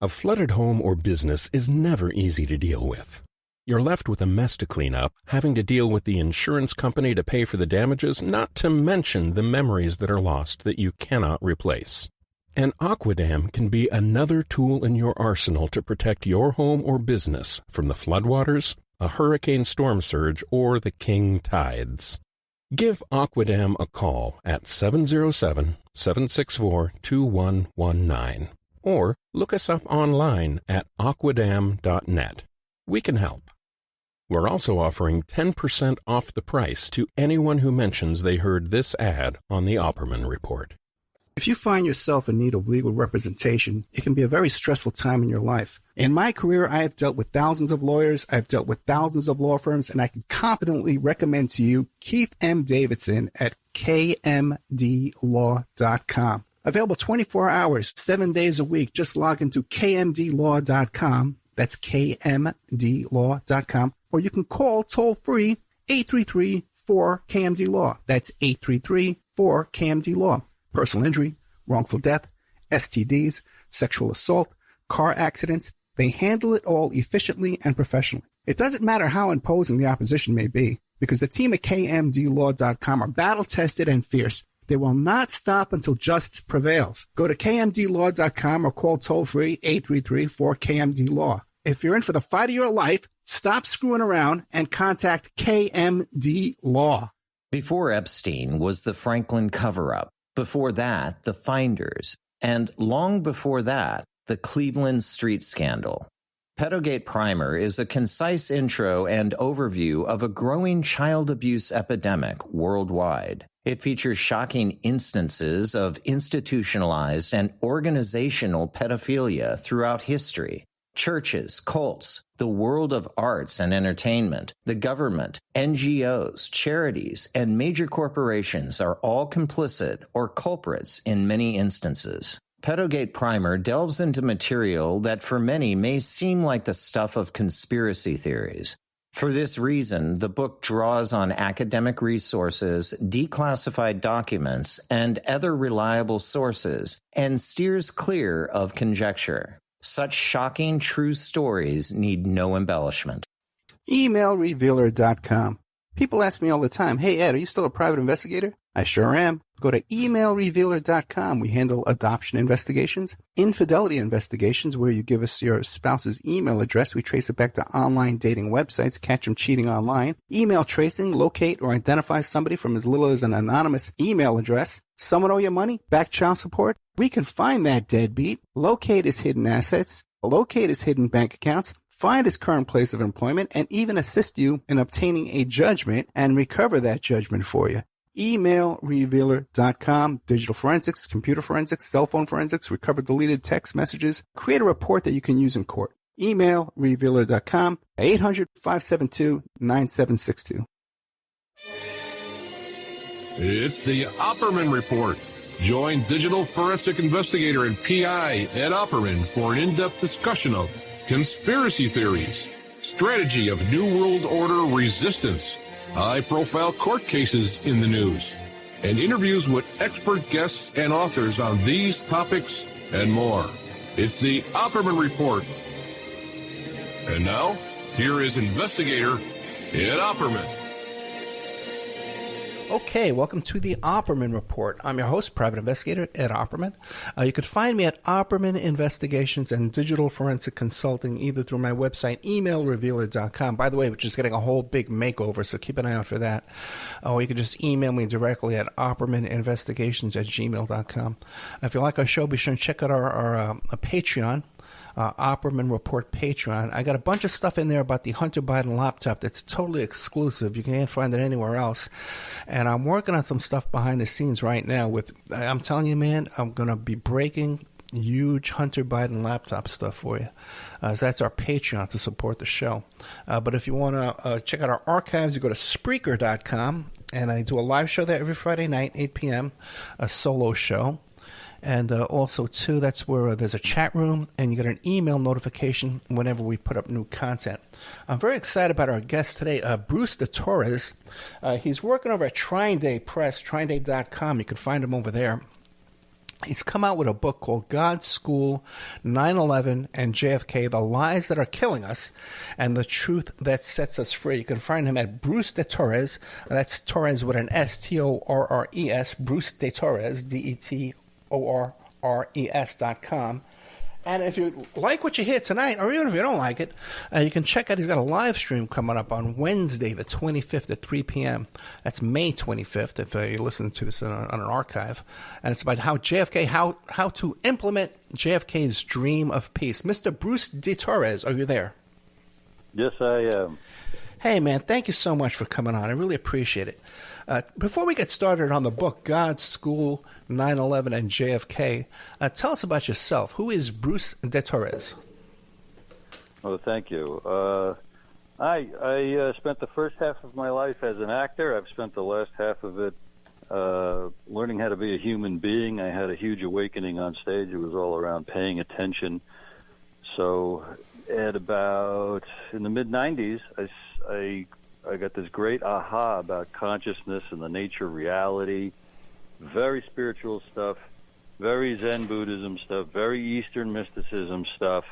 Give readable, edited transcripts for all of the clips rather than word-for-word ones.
A flooded home or business is never easy to deal with. You're left with a mess to clean up, having to deal with the insurance company to pay for the damages, not to mention the memories that are lost that you cannot replace. And Aquadam can be another tool in your arsenal to protect your home or business from the floodwaters, a hurricane storm surge, or the king tides. Give Aquadam a call at 707-764-2119 or look us up online at aquadam.net. We can help. We're also offering 10% off the price to anyone who mentions they heard this ad on the Opperman Report. If you find yourself in need of legal representation, it can be a very stressful time in your life. In my career, I have dealt with thousands of lawyers, I've dealt with thousands of law firms, and I can confidently recommend to you Keith M. Davidson at kmdlaw.com. Available 24 hours, 7 days a week. Just log into kmdlaw.com. That's kmdlaw.com. Or you can call toll-free 833-4KMD-LAW. That's 833-4KMD-LAW. Personal injury, wrongful death, STDs, sexual assault, car accidents. They handle it all efficiently and professionally. It doesn't matter how imposing the opposition may be, because the team at kmdlaw.com are battle-tested and fierce. They will not stop until justice prevails. Go to kmdlaw.com or call toll-free 833-4KMD-LAW. If you're in for the fight of your life, stop screwing around and contact KMD Law. Before Epstein was the Franklin cover-up. Before that, the Finders. And long before that, the Cleveland street scandal. Pedogate Primer is a concise intro and overview of a growing child abuse epidemic worldwide. It features shocking instances of institutionalized and organizational pedophilia throughout history. Churches, cults, the world of arts and entertainment, the government, NGOs, charities, and major corporations are all complicit or culprits in many instances. Pedogate Primer delves into material that for many may seem like the stuff of conspiracy theories. For this reason, the book draws on academic resources, declassified documents, and other reliable sources, and steers clear of conjecture. Such shocking true stories need no embellishment. Emailrevealer.com. People ask me all the time, hey Ed, are you still a private investigator? I sure am. Go to emailrevealer.com. We handle adoption investigations, infidelity investigations, where you give us your spouse's email address. We trace it back to online dating websites, catch them cheating online. Email tracing, locate or identify somebody from as little as an anonymous email address. Someone owe you money? Back child support? We can find that deadbeat, locate his hidden assets, locate his hidden bank accounts, find his current place of employment, and even assist you in obtaining a judgment and recover that judgment for you. Emailrevealer.com. Digital forensics, computer forensics, cell phone forensics, recover deleted text messages. Create a report that you can use in court. Emailrevealer.com, 800-572-9762. It's the Opperman Report. Join digital forensic investigator and PI Ed Opperman for an in-depth discussion of conspiracy theories, strategy of New World Order resistance, high-profile court cases in the news, and interviews with expert guests and authors on these topics and more. It's the Opperman Report. And now, here is investigator Ed Opperman. Okay, welcome to the Opperman Report. I'm your host, private investigator Ed Opperman. You can find me at Opperman Investigations and Digital Forensic Consulting, either through my website, emailrevealer.com, by the way, which is getting a whole big makeover, so keep an eye out for that. Or you can just email me directly at oppermaninvestigations@gmail.com. If you like our show, be sure and check out our Patreon. Opperman Report Patreon. I got a bunch of stuff in there about the Hunter Biden laptop that's totally exclusive. You can't find it anywhere else. And I'm working on some stuff behind the scenes right now I'm telling you, man, I'm going to be breaking huge Hunter Biden laptop stuff for you. So that's our Patreon to support the show. But if you want to check out our archives, you go to Spreaker.com. And I do a live show there every Friday night, 8 p.m., a solo show. And also, too, that's where there's a chat room, and you get an email notification whenever we put up new content. I'm very excited about our guest today, Bruce de Torres. He's working over at Trying Day Press, tryingday.com. You can find him over there. He's come out with a book called God's School, 9/11, and JFK, The Lies That Are Killing Us and the Truth That Sets Us Free. You can find him at Bruce de Torres. That's Torres with an S, Torres, Bruce de Torres, DeTorres.com. And if you like what you hear tonight, or even if you don't like it, you can check out, he's got a live stream coming up on Wednesday, the 25th at 3 p.m. That's May 25th, if you listen to this on an archive. And it's about how JFK, how to implement JFK's dream of peace. Mr. Bruce de Torres, are you there? Yes, I am. Hey, man, thank you so much for coming on. I really appreciate it. Before we get started on the book, God's School, 9/11, and JFK, tell us about yourself. Who is Bruce de Torres? Oh, thank you. I spent the first half of my life as an actor. I've spent the last half of it learning how to be a human being. I had a huge awakening on stage. It was all around paying attention. So in the mid-'90s, I got this great aha about consciousness and the nature of reality, very spiritual stuff, very Zen Buddhism stuff, very Eastern mysticism stuff.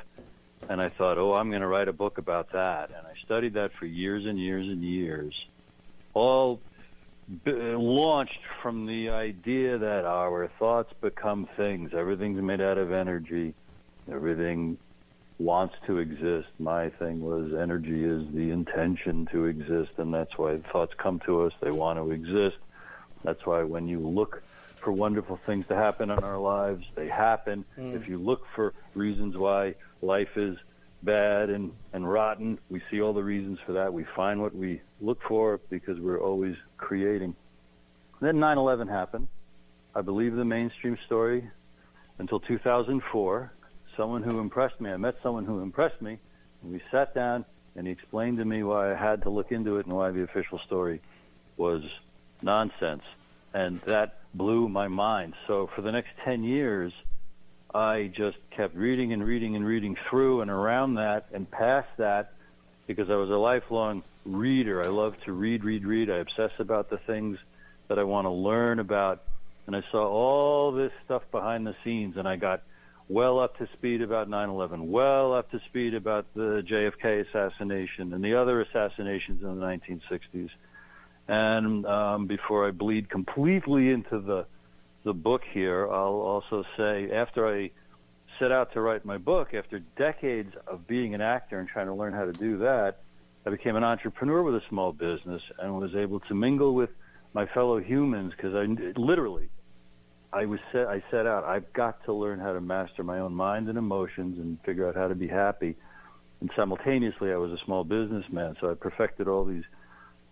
And I thought, I'm going to write a book about that. And I studied that for years and years and years, all launched from the idea that our thoughts become things. Everything's made out of energy. Everything wants to exist. My thing was energy is the intention to exist, and that's why thoughts come to us. They want to exist. That's why when you look for wonderful things to happen in our lives, they happen. If you look for reasons why life is bad and rotten, we see all the reasons for that. We find what we look for because we're always creating. Then 9/11 happened. I believe the mainstream story until 2004. Someone who impressed me. I met someone who impressed me, and we sat down, and he explained to me why I had to look into it and why the official story was nonsense. And that blew my mind. So for the next 10 years, I just kept reading and reading and reading through and around that and past that, because I was a lifelong reader. I love to read. I obsess about the things that I want to learn about. And I saw all this stuff behind the scenes, and I got well up to speed about 9/11, well up to speed about the JFK assassination and the other assassinations in the 1960s. And before I bleed completely into the book here, I'll also say, after I set out to write my book, after decades of being an actor and trying to learn how to do that, I became an entrepreneur with a small business and was able to mingle with my fellow humans, because I set out, I've got to learn how to master my own mind and emotions and figure out how to be happy. And simultaneously, I was a small businessman, so I perfected all these.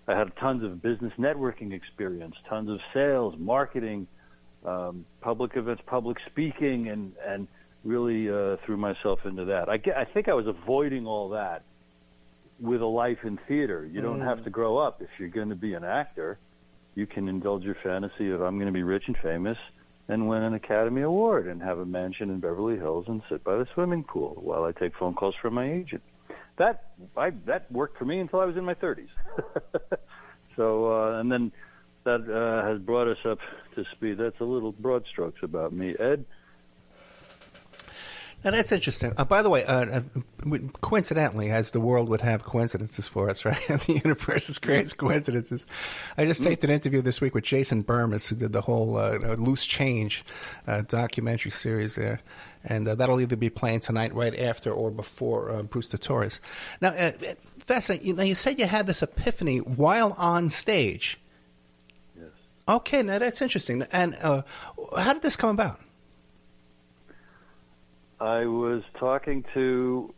I had tons of business networking experience, tons of sales, marketing, public events, public speaking, and really threw myself into that. I think I was avoiding all that with a life in theater. You don't have to grow up. If you're going to be an actor, you can indulge your fantasy of, I'm going to be rich and famous and win an Academy Award and have a mansion in Beverly Hills and sit by the swimming pool while I take phone calls from my agent. That worked for me until I was in my 30s. So, and then that has brought us up to speed. That's a little broad strokes about me. Ed? Now, that's interesting. By the way, coincidentally, as the world would have coincidences for us, right? The universe creates coincidences. I just taped an interview this week with Jason Burmis, who did the whole Loose Change documentary series there. And that'll either be playing tonight right after or before Bruce de Torres. Now, fascinating. You said you had this epiphany while on stage. Yes. Okay, now that's interesting. And how did this come about? I was talking to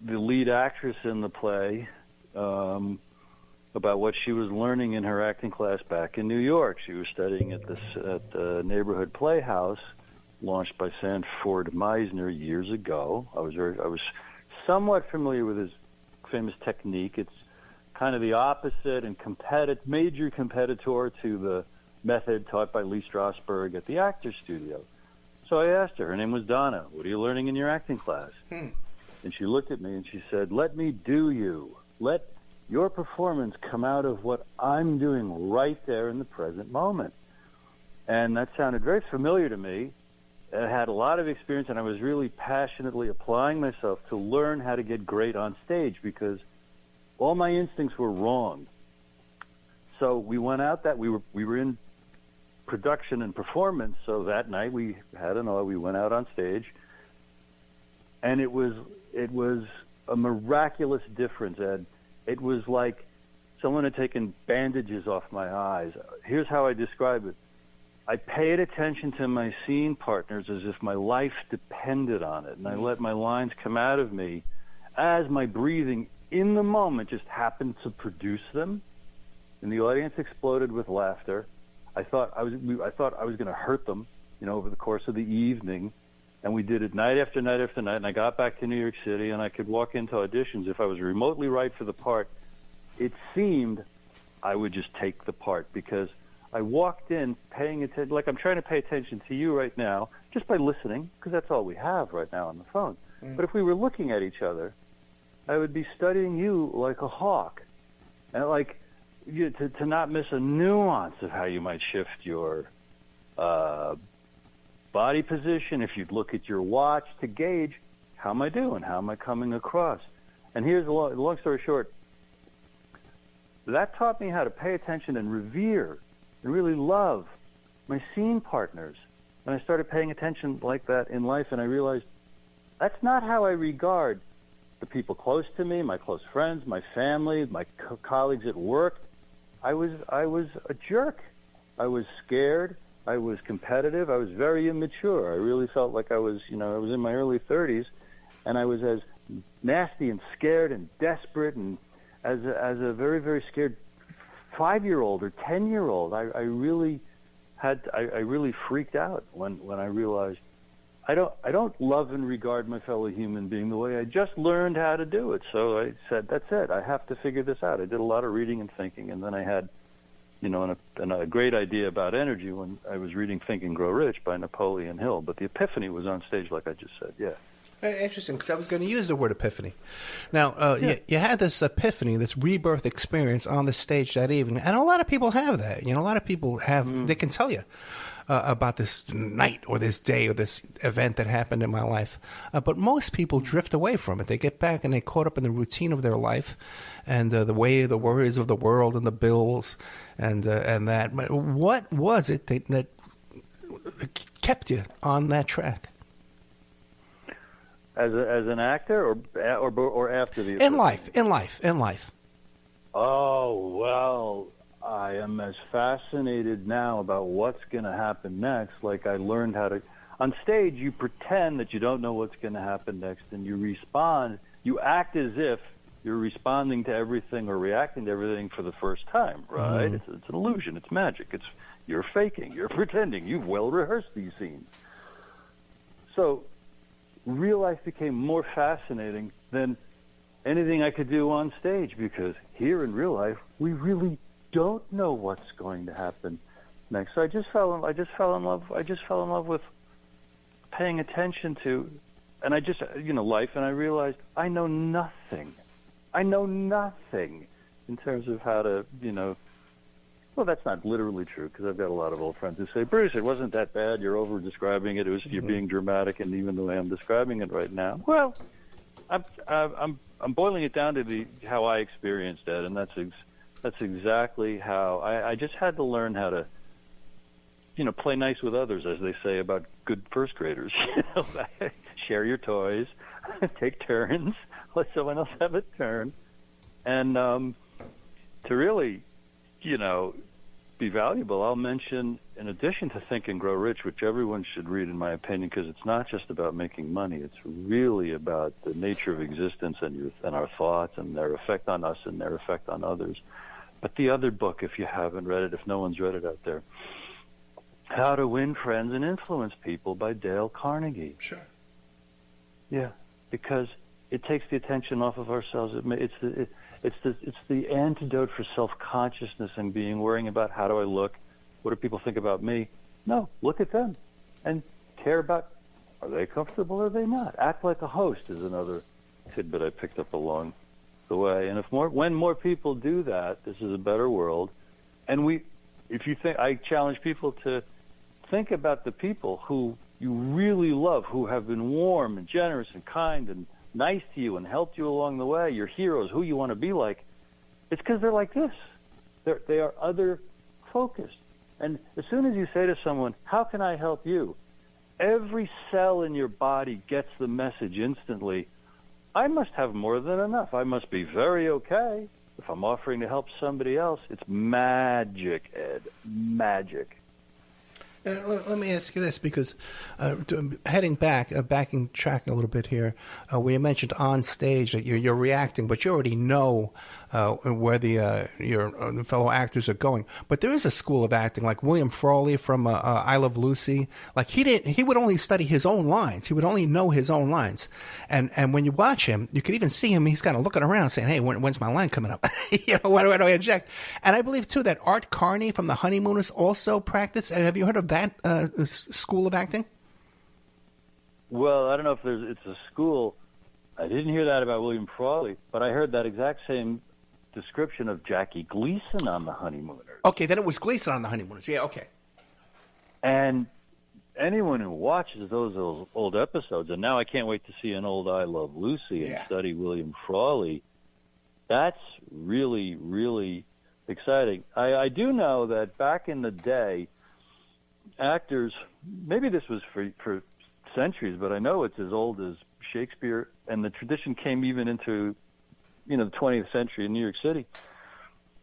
the lead actress in the play about what she was learning in her acting class back in New York. She was studying at the neighborhood playhouse launched by Sanford Meisner years ago. I was somewhat familiar with his famous technique. It's kind of the opposite and major competitor to the method taught by Lee Strasberg at the Actors Studio. So I asked her name was Donna, what are you learning in your acting class? And she looked at me and she said, let me do you. Let your performance come out of what I'm doing right there in the present moment. And that sounded very familiar to me. had a lot of experience, and I was really passionately applying myself to learn how to get great on stage because all my instincts were wrong. So we went out we were in production and performance. So that night we went out on stage, and it was a miraculous difference, Ed. It was like someone had taken bandages off my eyes. Here's how I describe it. I paid attention to my scene partners as if my life depended on it, and I let my lines come out of me as my breathing in the moment just happened to produce them, and the audience exploded with laughter. I thought I was going to hurt them, over the course of the evening, and we did it night after night after night. And I got back to New York City, and I could walk into auditions if I was remotely right for the part. It seemed I would just take the part because I walked in paying attention, like I'm trying to pay attention to you right now, just by listening, because that's all we have right now on the phone. But if we were looking at each other, I would be studying you like a hawk, and to not miss a nuance of how you might shift your body position. If you'd look at your watch to gauge, how am I doing? How am I coming across? And here's the long story short. That taught me how to pay attention and revere and really love my scene partners. And I started paying attention like that in life, and I realized that's not how I regard the people close to me, my close friends, my family, my colleagues at work. I was a jerk. I was scared. I was competitive. I was very immature. I really felt like I was in my early 30s, and I was as nasty and scared and desperate and as a very, very scared 5-year-old or 10-year-old. I really freaked out when I realized I don't love and regard my fellow human being the way I just learned how to do it. So I said, that's it. I have to figure this out. I did a lot of reading and thinking, and then I had, a great idea about energy when I was reading Think and Grow Rich by Napoleon Hill. But the epiphany was on stage, like I just said. Yeah. Interesting, because I was going to use the word epiphany. Now, you had this epiphany, this rebirth experience on the stage that evening, and a lot of people have that. A lot of people have, they can tell you about this night or this day or this event that happened in my life. But most people drift away from it. They get back and they caught up in the routine of their life and the worries of the world and the bills and that. But what was it that kept you on that track? As an actor or after the in life. Oh, well, I am as fascinated now about what's going to happen next. Like I learned how to on stage you pretend that you don't know what's going to happen next, and you respond. You act as if you're responding to everything or reacting to everything for the first time, right? It's an illusion. It's magic. You're faking. You're pretending. You've well rehearsed these scenes. So real life became more fascinating than anything I could do on stage, because here in real life we really don't know what's going to happen next. So I just fell in love with paying attention to, and I just life, and I realized I know nothing in terms of how to well, that's not literally true, because I've got a lot of old friends who say, Bruce, it wasn't that bad. You're over describing it. You're being dramatic, and even the way I'm describing it right now. Well, I'm boiling it down to how I experienced it, and that's exactly how I just had to learn how to play nice with others, as they say about good first graders. Share your toys, take turns, let someone else have a turn, and to really be valuable, I'll mention, in addition to Think and Grow Rich, which everyone should read, in my opinion, because it's not just about making money. It's really about the nature of existence and our thoughts and their effect on us and their effect on others. But the other book, if you haven't read it, if no one's read it out there, How to Win Friends and Influence People by Dale Carnegie. Sure. Yeah, because it takes the attention off of ourselves. It's the antidote for self-consciousness and worrying about how do I look, what do people think about me. No, look at them and care about, are they comfortable or are they not? Act like a host is another tidbit I picked up along the way. And when more people do that, this is a better world. And I challenge people to think about the people who you really love, who have been warm and generous and kind and nice to you and helped you along the way, your heroes, who you want to be like, it's because they're like this. They are other-focused. And as soon as you say to someone, how can I help you? Every cell in your body gets the message instantly. I must have more than enough. I must be very okay if I'm offering to help somebody else. It's magic, Ed. Magic. Let me ask you this, because heading back, backing track a little bit here, where you mentioned on stage that you're reacting, but you already know where your fellow actors are going. But there is a school of acting, like William Frawley from I Love Lucy. Like he would only study his own lines. He would only know his own lines. And when you watch him, you could even see him. He's kind of looking around, saying, "Hey, when's my line coming up? Why do I inject?" And I believe too that Art Carney from The Honeymooners also practiced. Have you heard of that school of acting? Well, I don't know if it's a school. I didn't hear that about William Frawley, but I heard that exact same description of Jackie Gleason on The Honeymooners. Okay, then it was Gleason on The Honeymooners. Yeah, okay. And anyone who watches those old episodes, and now I can't wait to see an old I Love Lucy and study William Frawley, that's really, really exciting. I do know that back in the day, actors, maybe this was for centuries, but I know it's as old as Shakespeare, and the tradition came even into the 20th century in New York City.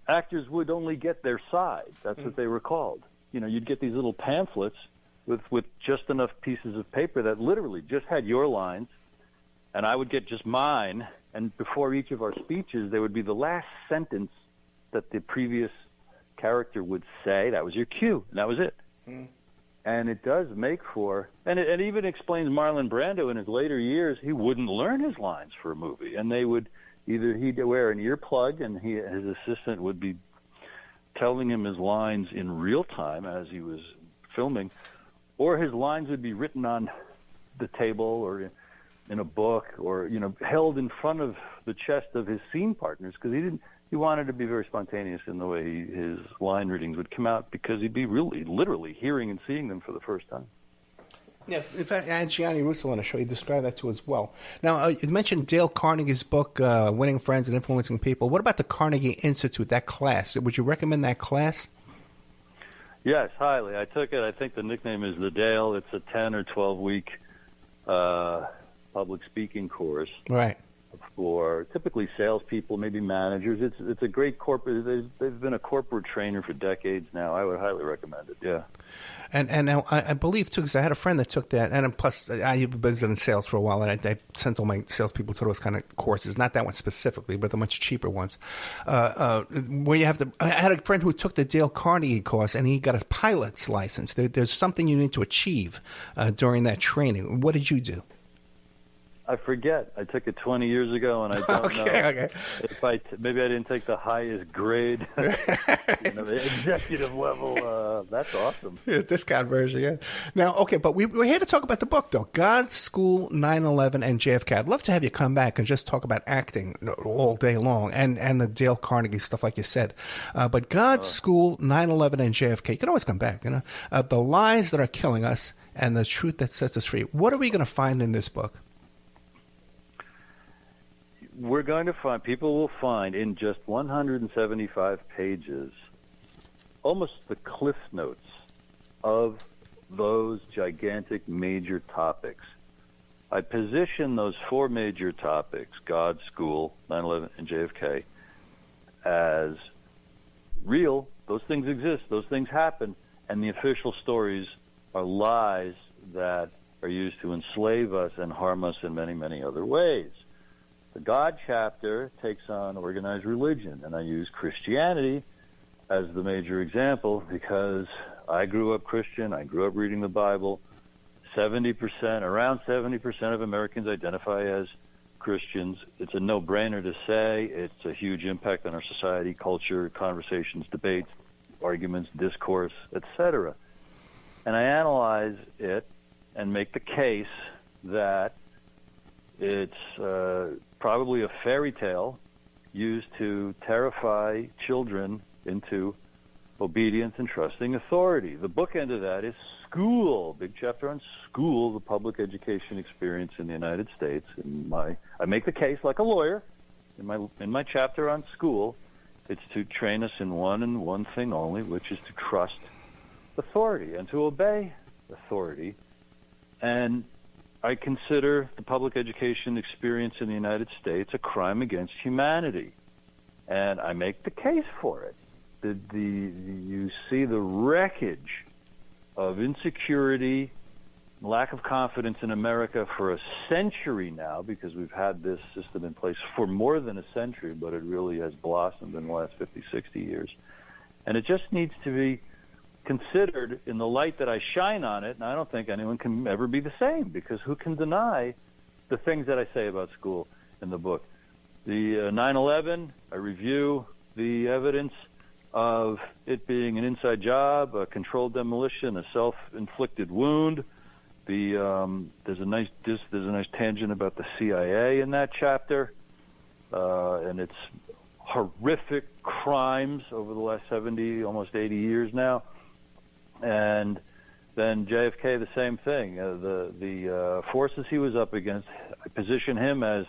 Actors would only get their side. That's what they were called. You'd get these little pamphlets with just enough pieces of paper that literally just had your lines, and I would get just mine, and before each of our speeches, there would be the last sentence that the previous character would say. That was your cue, and that was it. And it does make for, and it even explains Marlon Brando in his later years, he wouldn't learn his lines for a movie. And they would, either he'd wear an earplug and his assistant would be telling him his lines in real time as he was filming, or his lines would be written on the table or in a book or, held in front of the chest of his scene partners, because he wanted to be very spontaneous in the way his line readings would come out, because he'd be really, literally hearing and seeing them for the first time. Yeah, in fact, Gianni Russo on a show, he described that to as well. Now, you mentioned Dale Carnegie's book, Winning Friends and Influencing People. What about the Carnegie Institute, that class? Would you recommend that class? Yes, highly. I took it. I think the nickname is the Dale. It's a 10 or 12-week public speaking course. Right. For typically salespeople, maybe managers. It's a great corporate. They've been a corporate trainer for decades now. I would highly recommend it. Yeah. And now I believe too, because I had a friend that took that, and plus I've been in sales for a while, and I sent all my salespeople to those kind of courses. Not that one specifically, but the much cheaper ones. Where you have I had a friend who took the Dale Carnegie course, and he got a pilot's license. There's something you need to achieve during that training. What did you do? I forget. I took it 20 years ago, and I don't know if maybe I didn't take the highest grade, the executive level. That's awesome. Yeah, discount version, yeah. Now, okay, but we're here to talk about the book, though. God's School, 9/11, and JFK. I'd love to have you come back and just talk about acting all day long and the Dale Carnegie stuff, like you said. But God's School, 9/11, and JFK. You can always come back, the lies that are killing us and the truth that sets us free. What are we going to find in this book? We're going to find, people will find in just 175 pages almost the cliff notes of those gigantic major topics. I position those four major topics, God, school, 9/11, and JFK, as real. Those things exist. Those things happen. And the official stories are lies that are used to enslave us and harm us in many, many other ways. The God chapter takes on organized religion, and I use Christianity as the major example because I grew up Christian. I grew up reading the Bible. Around 70% of Americans identify as Christians. It's a no-brainer to say. It's a huge impact on our society, culture, conversations, debates, arguments, discourse, etc. And I analyze it and make the case that it's probably a fairy tale used to terrify children into obedience and trusting authority. The bookend of that is school, big chapter on school, the public education experience in the United States. I make the case like a lawyer in my chapter on school. It's to train us in one thing only, which is to trust authority and to obey authority. And I consider the public education experience in the United States a crime against humanity. And I make the case for it. You see the wreckage of insecurity, lack of confidence in America for a century now, because we've had this system in place for more than a century, but it really has blossomed in the last 50, 60 years. And it just needs to be considered in the light that I shine on it, and I don't think anyone can ever be the same, because who can deny the things that I say about school in the book? The 9/11, I review the evidence of it being an inside job, a controlled demolition, a self-inflicted wound. There's a nice tangent about the CIA in that chapter, and its horrific crimes over the last 70, almost 80 years now. And then JFK, the same thing. The forces he was up against, I position him as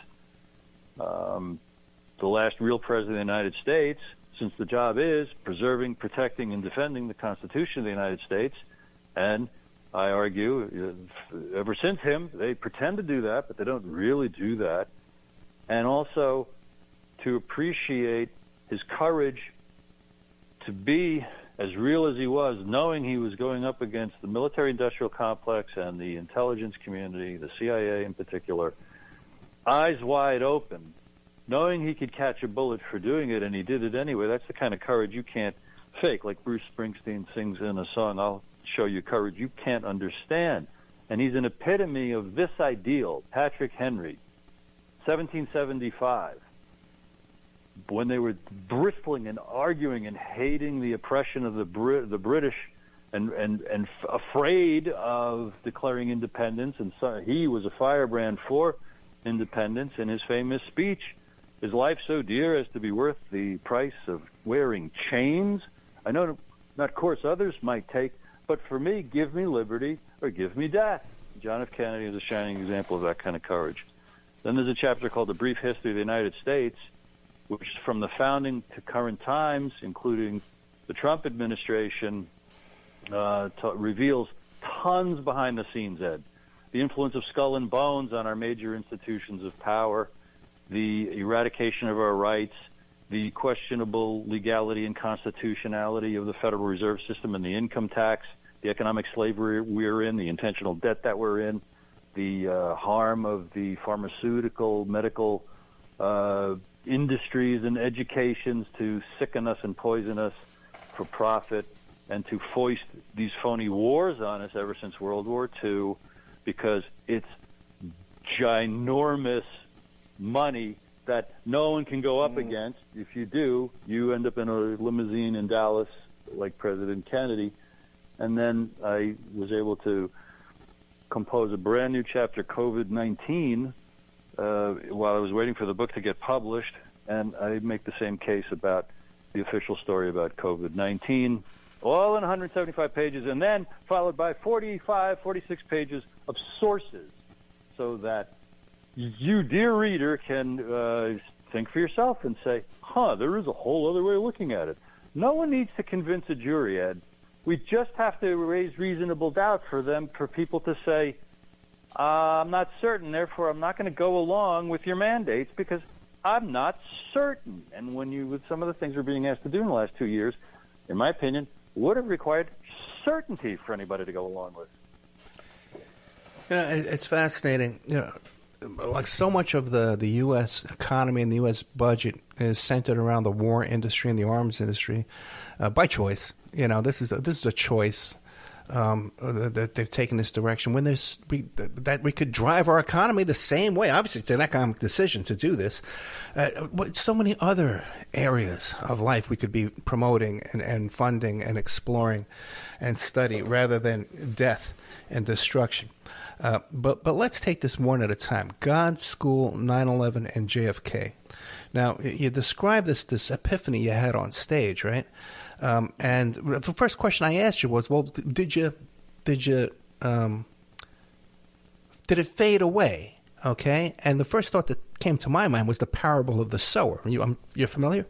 the last real president of the United States, since the job is preserving, protecting, and defending the Constitution of the United States. And I argue, ever since him, they pretend to do that, but they don't really do that. And also to appreciate his courage to be as real as he was, knowing he was going up against the military-industrial complex and the intelligence community, the CIA in particular, eyes wide open, knowing he could catch a bullet for doing it, and he did it anyway. That's the kind of courage you can't fake. Like Bruce Springsteen sings in a song, I'll show you courage you can't understand. And he's an epitome of this ideal. Patrick Henry, 1775. When they were bristling and arguing and hating the oppression of the British and afraid of declaring independence, and so he was a firebrand for independence. In his famous speech, "Is life so dear as to be worth the price of wearing chains? I know not course others might take, but for me, give me liberty or give me death." John F. Kennedy is a shining example of that kind of courage. Then there's a chapter called "A Brief History of the United States," which is from the founding to current times, including the Trump administration, reveals tons behind the scenes, Ed. The influence of skull and bones on our major institutions of power, the eradication of our rights, the questionable legality and constitutionality of the Federal Reserve System and the income tax, the economic slavery we're in, the intentional debt that we're in, the harm of the pharmaceutical, medical industries and educations to sicken us and poison us for profit, and to foist these phony wars on us ever since World War II, because it's ginormous money that no one can go up against. If you do, you end up in a limousine in Dallas like President Kennedy. And then I was able to compose a brand new chapter, COVID-19, while I was waiting for the book to get published, and I make the same case about the official story about COVID-19, all in 175 pages, and then followed by 45, 46 pages of sources, so that you, dear reader, can think for yourself and say, there is a whole other way of looking at it. No one needs to convince a jury, Ed. We just have to raise reasonable doubt for people to say, I'm not certain, therefore I'm not going to go along with your mandates because I'm not certain. And with some of the things we're being asked to do in the last 2 years, in my opinion, would have required certainty for anybody to go along with. It's fascinating. Like so much of the U.S. economy and the U.S. budget is centered around the war industry and the arms industry by choice. This is a choice that they've taken this direction. When that we could drive our economy the same way. Obviously, it's an economic decision to do this. But so many other areas of life we could be promoting and funding and exploring and study rather than death and destruction. But let's take this one at a time. God, school, 9/11, and JFK. Now, you describe this epiphany you had on stage, right? And the first question I asked you was, well, did it fade away? Okay. And the first thought that came to my mind was the parable of the sower. You're familiar?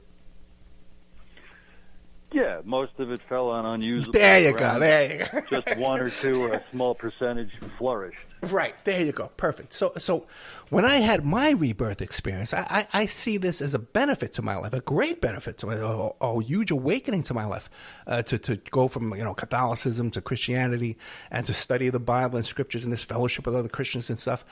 Yeah, most of it fell on unusable There you ground. go. There you go. Just one or two, or a small percentage flourished. Right. There you go. Perfect. So when I had my rebirth experience, I see this as a benefit to my life, a great benefit to my life, a huge awakening to my life, to go from Catholicism to Christianity and to study the Bible and scriptures and this fellowship with other Christians and stuff.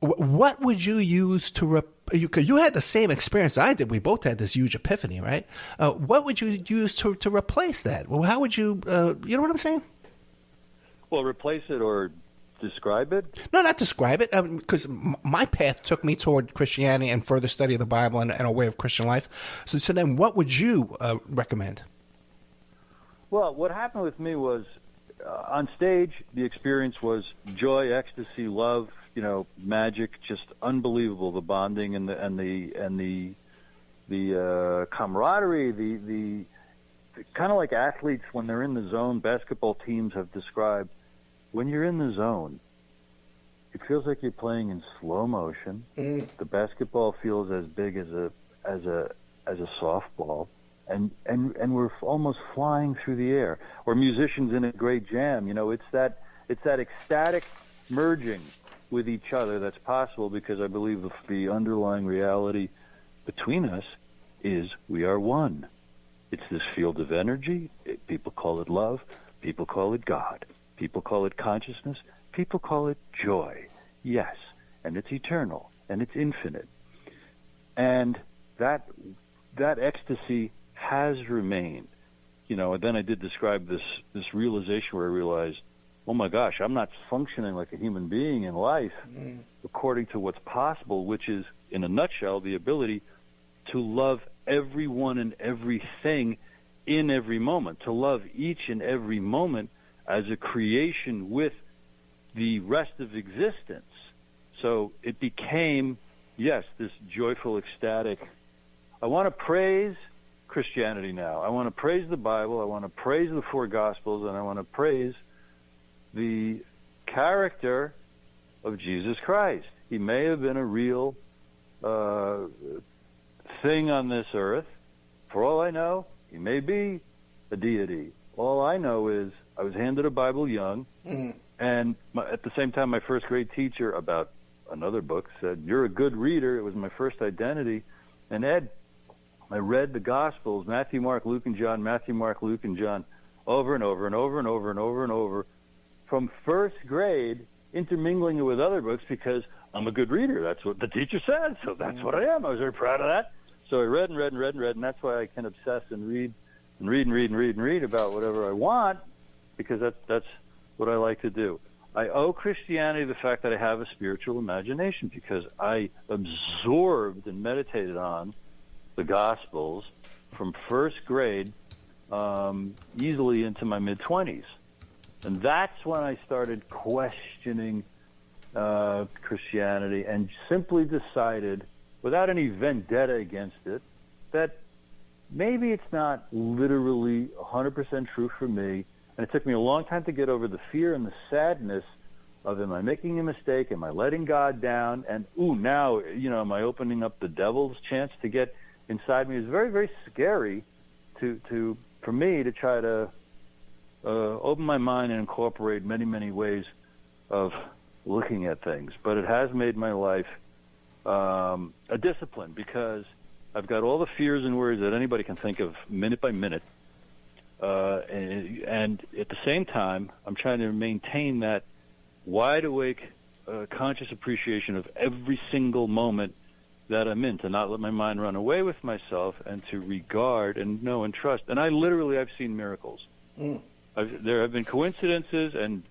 What would you use to you had the same experience I did. We both had this huge epiphany, right? What would you use to replace that? Well, how would you, you know what I'm saying? Well, replace it or describe it? No, not describe it, because my path took me toward Christianity and further study of the Bible and a way of Christian life. So then what would you recommend? Well, what happened with me was on stage, the experience was joy, ecstasy, love, magic, just unbelievable. The bonding and the camaraderie, the kind of like athletes when they're in the zone. Basketball teams have described when you're in the zone, it feels like you're playing in slow motion. The basketball feels as big as a softball, and we're almost flying through the air. Or musicians in a great jam. It's that ecstatic merging with each other that's possible, because I believe the underlying reality between us is we are one. It's this field of energy. People call it love. People call it God. People call it consciousness. People call it joy. Yes, and it's eternal, and it's infinite. And that ecstasy has remained. And then I did describe this realization where I realized, oh my gosh, I'm not functioning like a human being in life according to what's possible, which is, in a nutshell, the ability to love everyone and everything in every moment, to love each and every moment as a creation with the rest of existence. So it became, yes, this joyful, ecstatic. I want to praise Christianity now. I want to praise the Bible. I want to praise the four Gospels, and I want to praise the character of Jesus Christ. He may have been a real thing on this earth. For all I know, he may be a deity. All I know is I was handed a Bible young, and at the same time, my first grade teacher about another book said, "You're a good reader." It was my first identity. And Ed, I read the Gospels, Matthew, Mark, Luke, and John, Matthew, Mark, Luke, and John, over and over and over and over and over and over, from first grade, intermingling it with other books, because I'm a good reader. That's what the teacher said, so that's what I am. I was very proud of that. So I read and read and read and read, and that's why I can obsess and read and read and read and read and read about whatever I want, because that's what I like to do. I owe Christianity the fact that I have a spiritual imagination, because I absorbed and meditated on the Gospels from first grade easily into my mid-20s. And that's when I started questioning Christianity and simply decided, without any vendetta against it, that maybe it's not literally 100% true for me. And it took me a long time to get over the fear and the sadness of, am I making a mistake? Am I letting God down? And, now, am I opening up the devil's chance to get inside me? It's very, very scary for me to try to open my mind and incorporate many, many ways of looking at things. But it has made my life a discipline, because I've got all the fears and worries that anybody can think of minute by minute. And at the same time, I'm trying to maintain that wide awake, conscious appreciation of every single moment that I'm in, to not let my mind run away with myself, and to regard and know and trust. And I've seen miracles. There have been coincidences and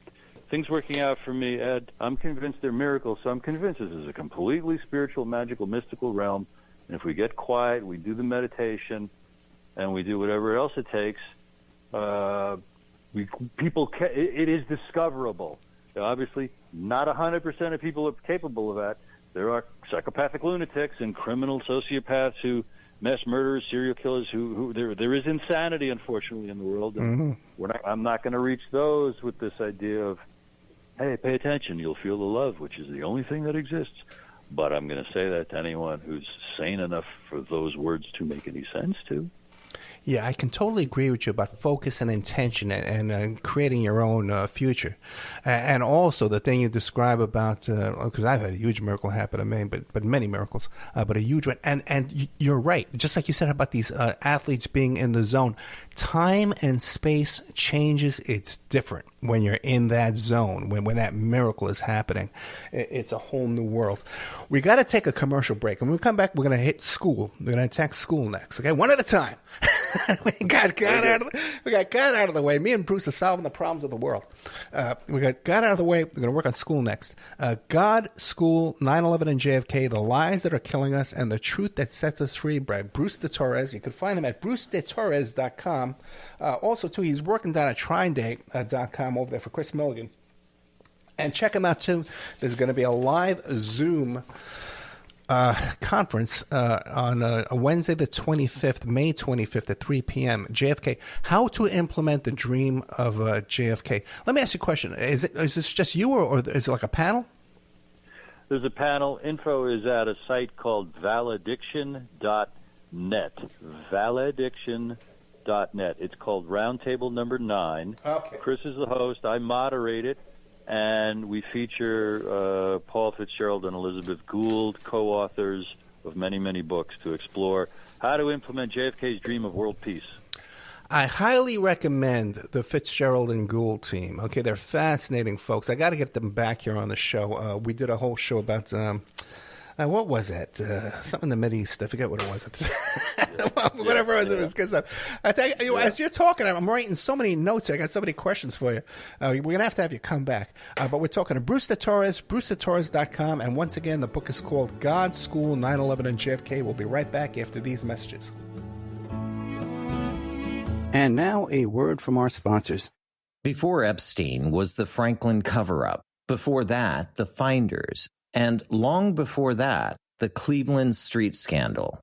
things working out for me, Ed. I'm convinced they're miracles, so I'm convinced this is a completely spiritual, magical, mystical realm. And if we get quiet, we do the meditation, and we do whatever else it takes, it is discoverable. Obviously, not 100% of people are capable of that. There are psychopathic lunatics and criminal sociopaths who mass murderers, serial killers, who there is insanity, unfortunately, in the world. And I'm not going to reach those with this idea of, hey, pay attention, you'll feel the love, which is the only thing that exists. But I'm going to say that to anyone who's sane enough for those words to make any sense to. Yeah, I can totally agree with you about focus and intention and creating your own future. And also the thing you describe about, because I've had a huge miracle happen to me, but many miracles, but a huge one. And you're right. Just like you said about these athletes being in the zone, time and space changes. It's different when you're in that zone, when that miracle is happening. It's a whole new world. We got to take a commercial break. And when we come back, we're going to hit school. We're going to attack school next. Okay, one at a time. We got God out of the way. Me and Bruce are solving the problems of the world. We got God out of the way. We're going to work on school next. God, School, 9/11 and JFK, The Lies That Are Killing Us, and the Truth That Sets Us Free by Bruce de Torres. You can find him at brucedetorres.com. Also, too, he's working down at TrineDay.com over there for Chris Milligan. And check him out, too. There's going to be a live Zoom conference on Wednesday the 25th, May 25th at 3 p.m. JFK. How to implement the dream of JFK. Let me ask you a question. Is this just you or is it like a panel? There's a panel. Info is at a site called valediction.net. Valediction.net. It's called Roundtable number 9. Okay. Chris is the host. I moderate it. And we feature Paul Fitzgerald and Elizabeth Gould, co-authors of many, many books, to explore how to implement JFK's dream of world peace. I highly recommend the Fitzgerald and Gould team. Okay, they're fascinating folks. I got to get them back here on the show. We did a whole show about... what was it? Something in the Mideast. I forget what it was. Whatever it was good stuff. I tell you, as you're talking, I'm writing so many notes. I got so many questions for you. We're going to have you come back. But we're talking to Bruce de Torres, brucedetorres.com. And once again, the book is called God, School, 9/11 and JFK. We'll be right back after these messages. And now a word from our sponsors. Before Epstein was the Franklin cover-up. Before that, the Finders. And long before that, the Cleveland street scandal.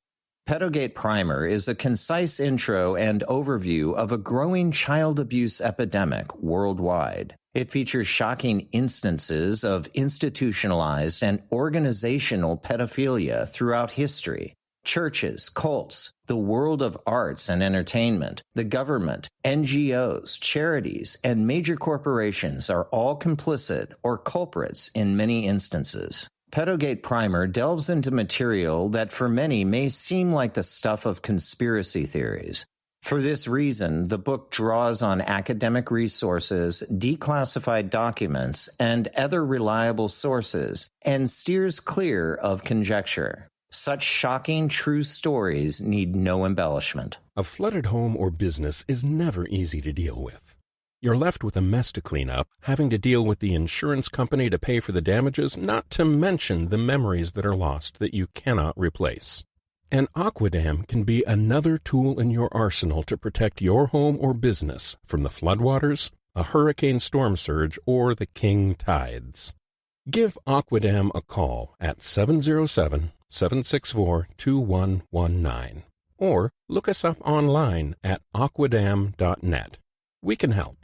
Pedogate Primer is a concise intro and overview of a growing child abuse epidemic worldwide. It features shocking instances of institutionalized and organizational pedophilia throughout history. Churches, cults, the world of arts and entertainment, the government, NGOs, charities, and major corporations are all complicit or culprits in many instances. Pedogate Primer delves into material that for many may seem like the stuff of conspiracy theories. For this reason, the book draws on academic resources, declassified documents, and other reliable sources, and steers clear of conjecture. Such shocking, true stories need no embellishment. A flooded home or business is never easy to deal with. You're left with a mess to clean up, having to deal with the insurance company to pay for the damages, not to mention the memories that are lost that you cannot replace. And Aquadam can be another tool in your arsenal to protect your home or business from the floodwaters, a hurricane storm surge, or the king tides. Give Aquadam a call at 707-764-2119 or look us up online at aquadam.net. We can help.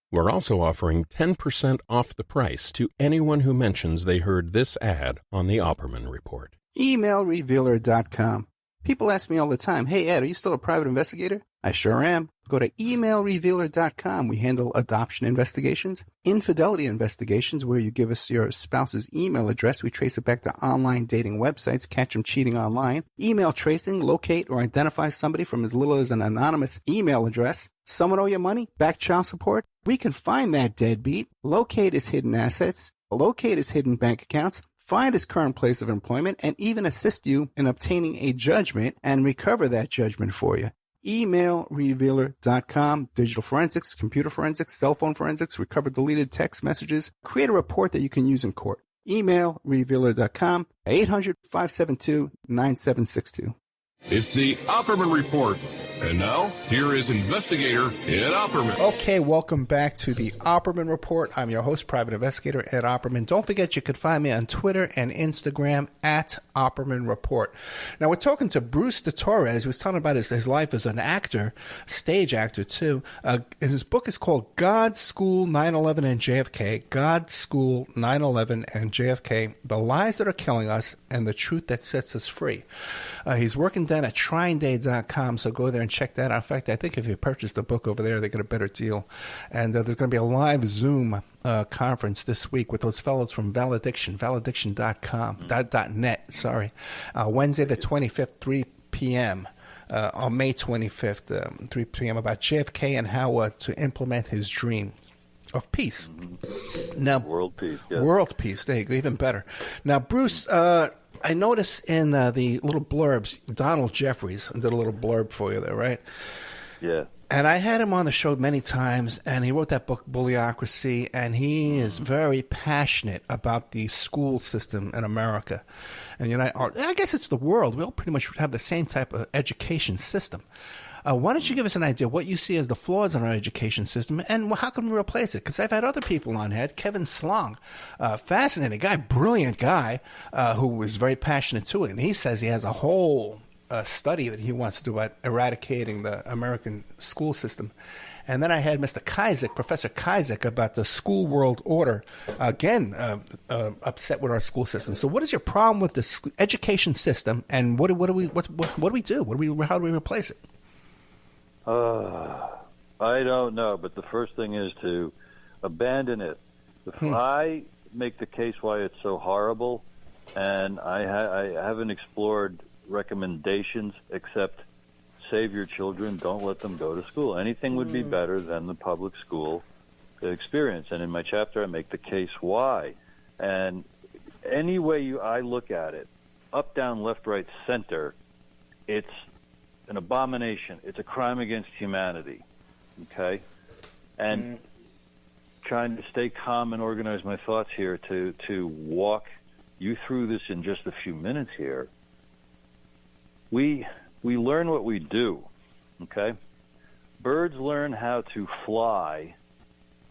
We're also offering 10% off the price to anyone who mentions they heard this ad on the Opperman Report. Emailrevealer.com. People ask me all the time, hey, Ed, are you still a private investigator? I sure am. Go to emailrevealer.com. We handle adoption investigations, infidelity investigations, where you give us your spouse's email address. We trace it back to online dating websites, catch them cheating online. Email tracing, locate or identify somebody from as little as an anonymous email address. Someone owe you money? Back child support? We can find that deadbeat. Locate his hidden assets. Locate his hidden bank accounts. Find his current place of employment and even assist you in obtaining a judgment and recover that judgment for you. Emailrevealer.com. Digital forensics, computer forensics, cell phone forensics, recover deleted text messages. Create a report that you can use in court. Emailrevealer.com. 800-572-9762. It's the Opperman Report. And now, here is investigator Ed Opperman. Okay, welcome back to the Opperman Report. I'm your host, Private Investigator Ed Opperman. Don't forget you can find me on Twitter and Instagram at Opperman Report. Now, we're talking to Bruce de Torres, who's telling about his life as an actor, stage actor too. His book is called God, School, 9/11, and JFK. God, School, 9/11, and JFK, The Lies That Are Killing Us and the Truth That Sets Us Free. He's working down at TryingDay.com, so go there and check that out. In fact, I think if you purchase the book over there, they get a better deal. And there's going to be a live Zoom conference this week with those fellows from valediction.com, .net, sorry. Wednesday the 25th, 3 p.m., on May 25th, 3 p.m., about JFK and how to implement his dream of peace. Now, world peace. Yes. World peace. There you go. Even better. Now, Bruce, I noticed in the little blurbs, Donald Jeffries did a little blurb for you there, right? Yeah. And I had him on the show many times, and he wrote that book, Bullyocracy, and he is very passionate about the school system in America. And I guess it's the world. We all pretty much have the same type of education system. Why don't you give us an idea what you see as the flaws in our education system and how can we replace it? Because I've had other people on here. Kevin Slong, fascinating guy, brilliant guy, who was very passionate too. And he says he has a whole study that he wants to do about eradicating the American school system. And then I had Mr. Kizek, Professor Kizek, about the school world order, again, upset with our school system. So what is your problem with the education system, and what do we do? How do we replace it? I don't know, but the first thing is to abandon it. I make the case why it's so horrible, and I haven't explored recommendations except save your children, don't let them go to school. Anything would be better than the public school experience. And in my chapter, I make the case why. And any way I look at it, up, down, left, right, center, it's an abomination. It's a crime against humanity, okay? And trying to stay calm and organize my thoughts here to walk you through this in just a few minutes here. We learn what we do, okay? Birds learn how to fly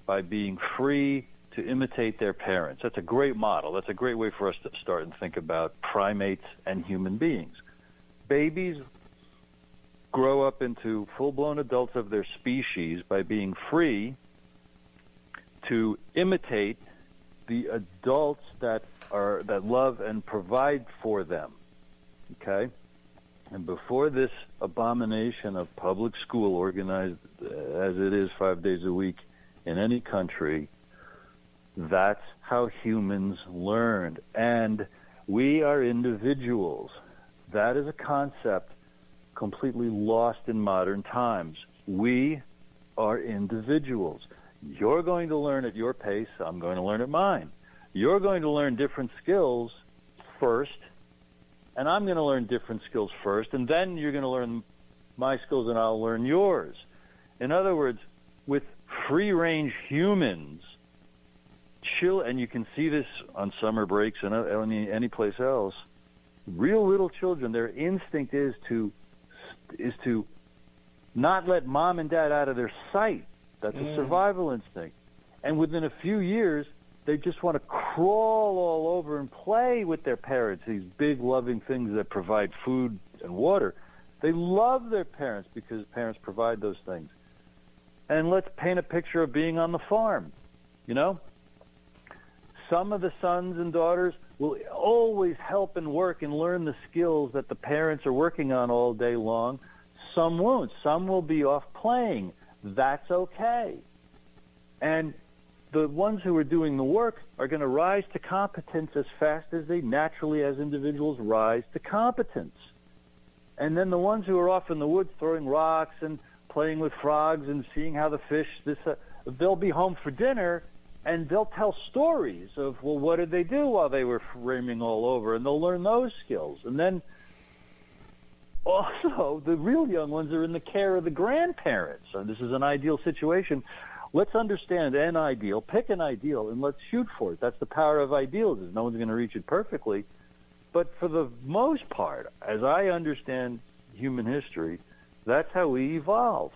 by being free to imitate their parents. That's a great model. That's a great way for us to start and think about primates and human beings. Babies grow up into full-blown adults of their species by being free to imitate the adults that love and provide for them. Okay? And before this abomination of public school, organized as it is 5 days a week in any country, that's how humans learned. And we are individuals. That is a concept completely lost in modern times. We are individuals. You're going to learn at your pace. I'm going to learn at mine. You're going to learn different skills first, and I'm going to learn different skills first, and then you're going to learn my skills and I'll learn yours. In other words, with free-range humans, and you can see this on summer breaks and any place else, real little children, their instinct is to not let mom and dad out of their sight. That's a survival instinct. And within a few years, they just want to crawl all over and play with their parents, these big, loving things that provide food and water. They love their parents because parents provide those things. And let's paint a picture of being on the farm, you know? Some of the sons and daughters will always help and work and learn the skills that the parents are working on all day long. Some won't. Some will be off playing. That's okay. And the ones who are doing the work are going to rise to competence as fast as they naturally, as individuals, rise to competence. And then the ones who are off in the woods throwing rocks and playing with frogs and seeing how the fish, they'll be home for dinner, and they'll tell stories of, well, what did they do while they were roaming all over? And they'll learn those skills. And then also, the real young ones are in the care of the grandparents. And this is an ideal situation. Let's understand an ideal, pick an ideal, and let's shoot for it. That's the power of ideals, is no one's going to reach it perfectly. But for the most part, as I understand human history, That's how we evolved.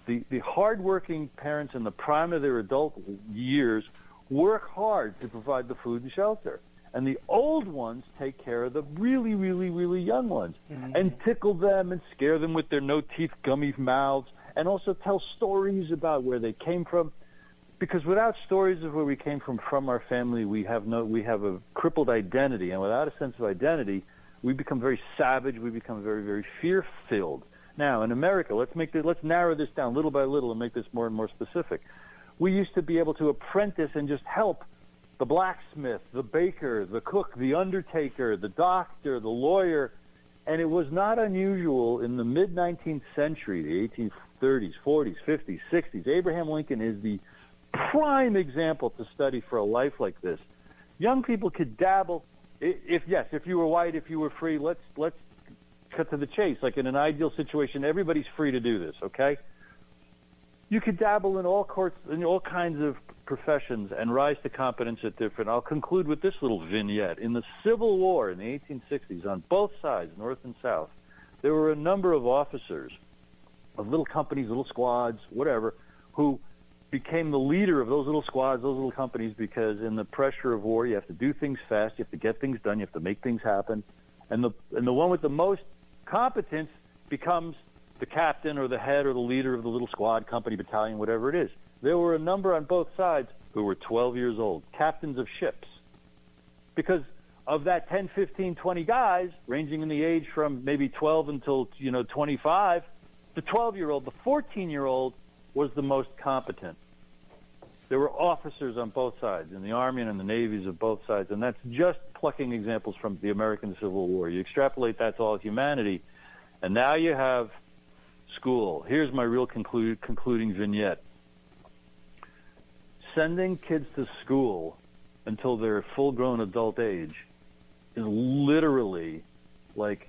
The hardworking parents in the prime of their adult years work hard to provide the food and shelter. And the old ones take care of the really, really, really young ones and tickle them and scare them with their no-teeth, gummy mouths, and also tell stories about where they came from. Because without stories of where we came from our family, we have a crippled identity. And without a sense of identity, we become very savage. We become very, very fear-filled. Now, in America, let's narrow this down little by little and make this more and more specific. We used to be able to apprentice and just help the blacksmith, the baker, the cook, the undertaker, the doctor, the lawyer. And it was not unusual in the mid-19th century, the 1830s, 40s, 50s, 60s. Abraham Lincoln is the prime example to study for a life like this. Young people could dabble. If you were white, if you were free, let's cut to the chase. Like in an ideal situation, everybody's free to do this, okay? You could dabble in all kinds of professions and rise to competence at different. I'll conclude with this little vignette. In the Civil War in the 1860s, on both sides, North and South, there were a number of officers of little companies, little squads, whatever, who became the leader of those little squads, those little companies, because in the pressure of war, you have to do things fast, you have to get things done, you have to make things happen. And the one with the most competence becomes the captain or the head or the leader of the little squad, company, battalion, whatever it is. There were a number on both sides who were 12 years old, captains of ships. Because of that 10, 15, 20 guys, ranging in the age from maybe 12 until 25, the 12-year-old, the 14-year-old was the most competent. There were officers on both sides, in the Army and in the navies of both sides, and that's just plucking examples from the American Civil War. You extrapolate that to all humanity, and now you have school. Here's my real concluding vignette. Sending kids to school until they're full-grown adult age is literally like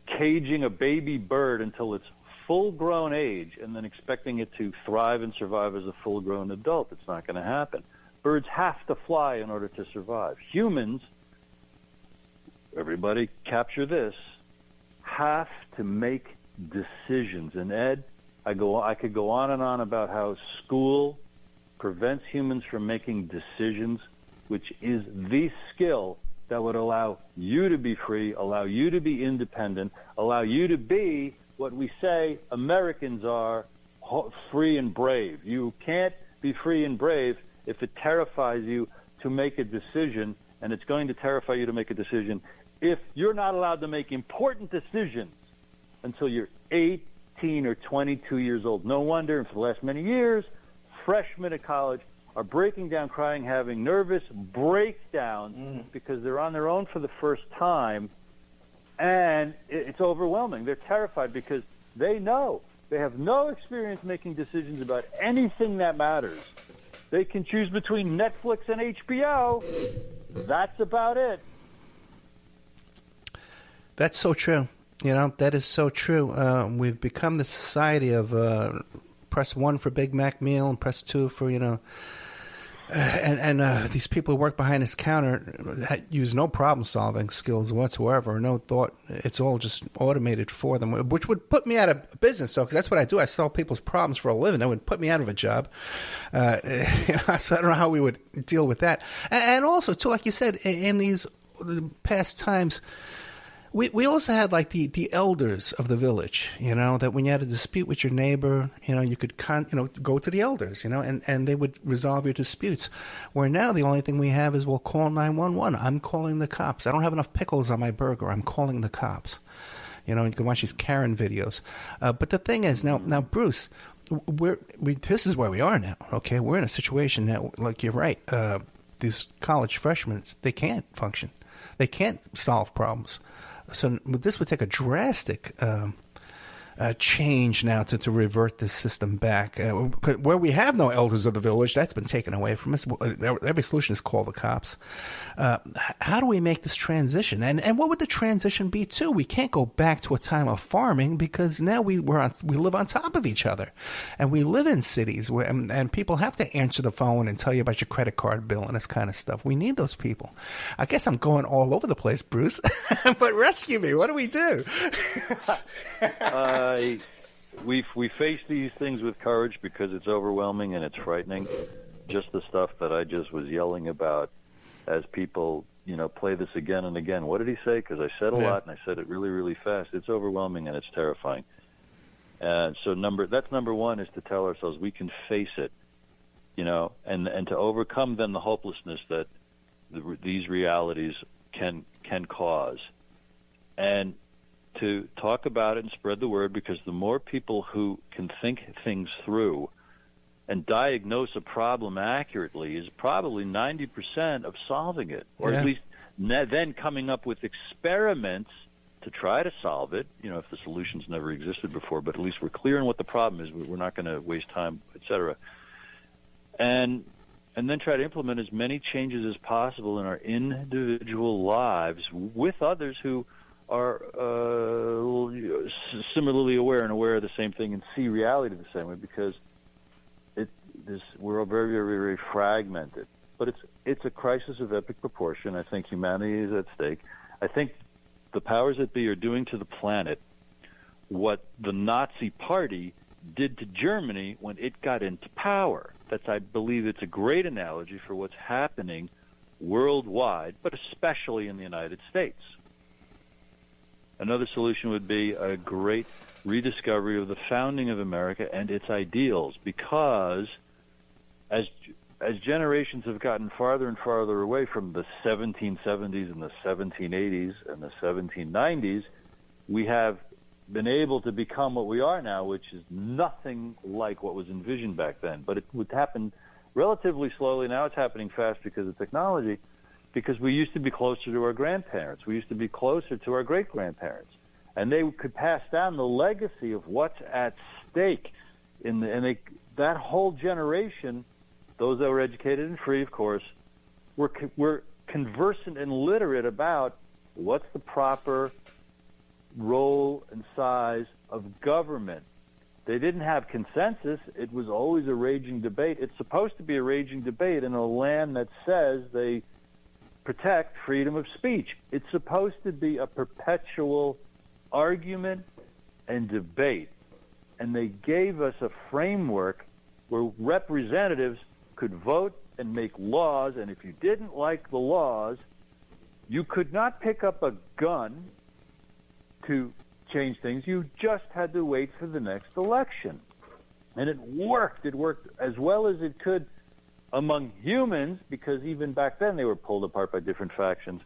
caging a baby bird until it's full-grown age and then expecting it to thrive and survive as a full-grown adult. It's not going to happen. Birds have to fly in order to survive. Humans, everybody capture this, have to make decisions. And Ed, I could go on and on about how school prevents humans from making decisions, which is the skill that would allow you to be free, allow you to be independent, allow you to be what we say Americans are, free and brave. You can't be free and brave if it terrifies you to make a decision, and it's going to terrify you to make a decision if you're not allowed to make important decisions until you're 18 or 22 years old. No wonder, for the last many years, freshmen at college are breaking down, crying, having nervous breakdowns because they're on their own for the first time, and it's overwhelming. They're terrified because they know they have no experience making decisions about anything that matters. They can choose between Netflix and HBO. That's about it. That's so true. That is so true. We've become the society of press 1 for Big Mac meal and press 2 for, and these people who work behind this counter use no problem-solving skills whatsoever, no thought. It's all just automated for them, which would put me out of business. So, because that's what I do. I solve people's problems for a living. That would put me out of a job. So I don't know how we would deal with that. And also, too, like you said, in these past times, we also had like the elders of the village, that when you had a dispute with your neighbor, you could go to the elders, and they would resolve your disputes. Where now the only thing we have is we'll call 911. I'm calling the cops. I don't have enough pickles on my burger. I'm calling the cops. You can watch these Karen videos. But the thing is now Bruce, this is where we are now. Okay, we're in a situation now. Like you're right. These college freshmen, they can't function. They can't solve problems. So this would take a drastic change now to revert this system back. Where we have no elders of the village, that's been taken away from us. Every solution is call the cops. How do we make this transition? And what would the transition be too? We can't go back to a time of farming because now we live on top of each other, and we live in cities where and people have to answer the phone and tell you about your credit card bill and this kind of stuff. We need those people. I guess I'm going all over the place, Bruce, but rescue me. What do we do? we face these things with courage because it's overwhelming and it's frightening. Just the stuff that I just was yelling about as people, play this again and again. What did he say? Because I said a lot and I said it really, really fast. It's overwhelming and it's terrifying. And so that's number one, is to tell ourselves we can face it, and to overcome then the hopelessness that these realities can cause, and to talk about it and spread the word, because the more people who can think things through and diagnose a problem accurately is probably 90% of solving it, or at least then coming up with experiments to try to solve it, if the solution's never existed before, but at least we're clear on what the problem is. We're not going to waste time, et cetera. And then try to implement as many changes as possible in our individual lives with others who are similarly aware of the same thing and see reality the same way, because we're all very, very, very fragmented. But it's a crisis of epic proportion. I think humanity is at stake. I think the powers that be are doing to the planet what the Nazi Party did to Germany when it got into power. I believe it's a great analogy for what's happening worldwide, but especially in the United States. Another solution would be a great rediscovery of the founding of America and its ideals, because as generations have gotten farther and farther away from the 1770s and the 1780s and the 1790s, we have been able to become what we are now, which is nothing like what was envisioned back then. But it would happen relatively slowly. Now it's happening fast because of technology, because we used to be closer to our grandparents. We used to be closer to our great-grandparents. And they could pass down the legacy of what's at stake. That whole generation, those that were educated and free, of course, were conversant and literate about what's the proper role and size of government. They didn't have consensus. It was always a raging debate. It's supposed to be a raging debate in a land that says they protect freedom of speech. It's supposed to be a perpetual argument and debate. And they gave us a framework where representatives could vote and make laws, and if you didn't like the laws, you could not pick up a gun to change things. You just had to wait for the next election. And it worked. It worked as well as it could among humans, because even back then they were pulled apart by different factions.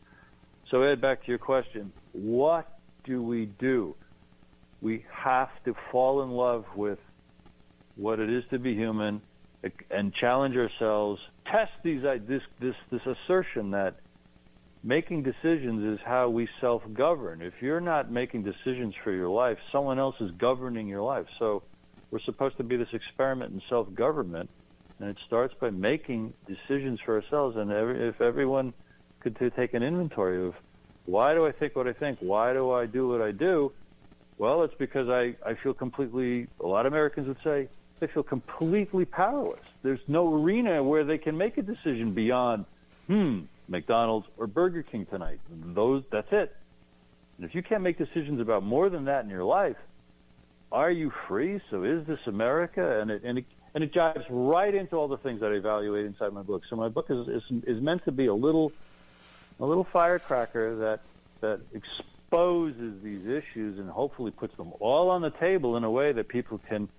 So, Ed, back to your question, what do? We have to fall in love with what it is to be human and challenge ourselves, test this assertion that making decisions is how we self-govern. If you're not making decisions for your life, someone else is governing your life. So we're supposed to be this experiment in self-government, and it starts by making decisions for ourselves. And if everyone could take an inventory of, why do I think what I think? Why do I do what I do? Well, it's because I feel completely, a lot of Americans would say, they feel completely powerless. There's no arena where they can make a decision beyond, McDonald's or Burger King tonight. That's it. And if you can't make decisions about more than that in your life, are you free? So is this America? And it jives right into all the things that I evaluate inside my book. So my book is meant to be a little firecracker that exposes these issues and hopefully puts them all on the table in a way that people can